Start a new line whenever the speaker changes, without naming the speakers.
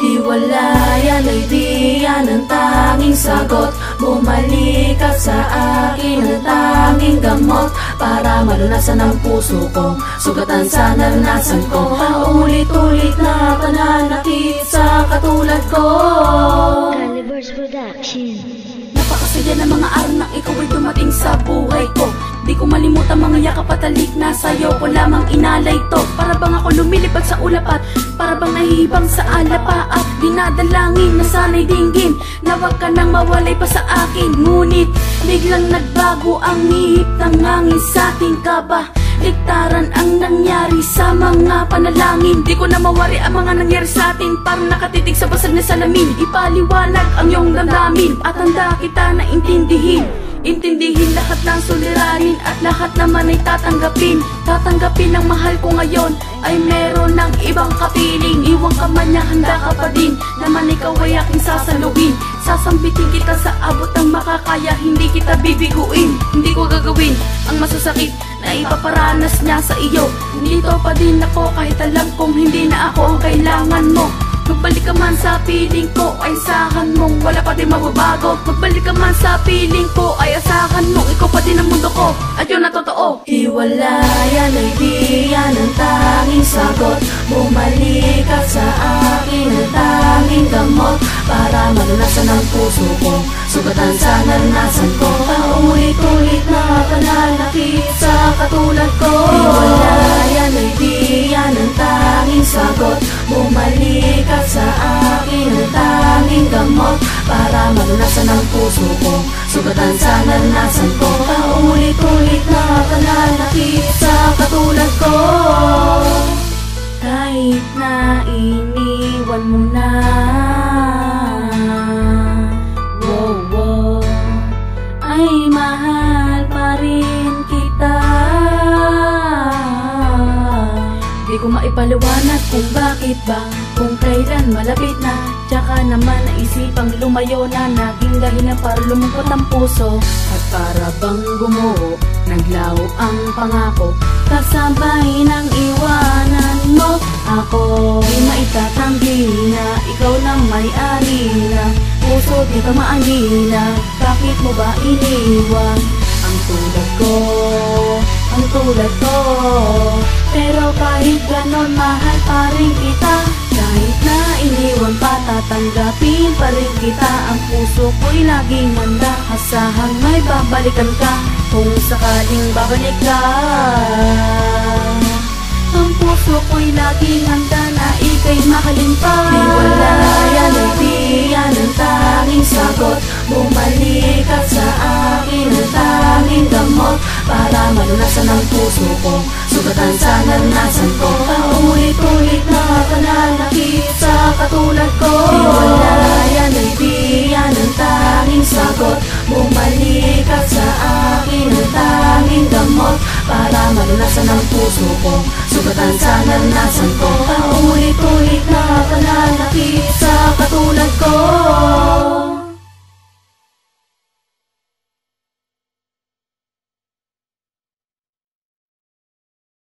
Hiwalayan ay di yan ang tanging sagot. Bumalik ka sa akin ang tanging gamot para malunasan ang puso kong sugatan sa naranasan ko. Paulit-ulit na pananakit sa katulad ko.
Calibers Production.
Napakasaya ng mga araw nang ikaw ay dumating sa buhay ko. Di ko malimutan mga yakap at halik na sa'yo ko lamang inalay to. Para bang ako lumilipad sa ulap at para bang nahihibang sa alapa at dinadalangin na sana'y dinggin na wag ka nang mawalay pa sa akin. Ngunit biglang nagbago ang ihip ng hangin sa ating kaba. Liktaran ang nangyari sa mga panalangin. Di ko na mawari ang mga nangyari sa atin. Parang nakatitig sa basag na salamin. Ipaliwanag ang iyong damdamin at handa kita na intindihin. Intindihin lahat ng suliranin at lahat naman ay tatanggapin. Tatanggapin ang mahal ko ngayon ay meron ng ibang kapiling. Iwan ka man niya, handa ka pa din naman ikaw ay aking sasaluhin. Sasambitin kita sa abot ng makakaya. Hindi kita bibiguin, hindi ko gagawin ang masasakit na ipaparanas niya sa iyo. Nandito pa din ako kahit alam kong hindi na ako ang kailangan mo. Magbalik ka man sa piling ko, ay asahan mong wala pa din mababago. Magbalik ka man sa piling ko, ay asahan mong ikaw pa din ang mundo ko at yun na totoo. Hiwalayan ay di yan ang tanging sagot. Bumalik ka sa akin ang tanging gamot para malunasan ang puso ko, sugatan sa naranasan ko. Paulit-ulit na pananakit sa katulad ko. Hiwalayan ay di yan ang tanging sagot. Bumalik ka sa akin ang tanging gamot para malunasan ang puso ko, sugatan sa naranasan ko. Paulit-ulit na pananakit sa katulad ko. Kahit na iniwan mo na, ay mahal pa rin kita. Di ko maipaliwanag kung bakit ba, kung kailan malapit na. Tsaka naman naisipang lumayo na, naging dahilan para lumungkot ang puso. At para bang gumuho, naglaho ang pangako, kasabay ng iwanan mo ako. Di maitatanggi na ikaw lang may-ari na puso di ka maangina. Bakit mo ba iniwan ang tulad ko, ang tulad ko? Pero kahit ganon mahal pa rin kita. Kahit na iniwan pa, tatanggapin pa rin kita. Ang puso ko'y laging manda, asahang may babalikan ka kung sakaling babalik ka. Ang puso ko'y laging handa na ika'y mahalin pa. Hiwalayan ay di yan ang tanging sagot. Bumalik ka sa akin ang tanging gamot para malunasan ang puso ko, sugatan sa naranasan ko. Paulit-ulit na pananakit sa katulad ko. Hiwalayan ay di yan ang tanging sagot. Bumalik ka sa akin ang tanging gamot para malunasan ang puso ko, sugatan sa naranasan ko. Paulit-ulit na pananakit sa katulad ko.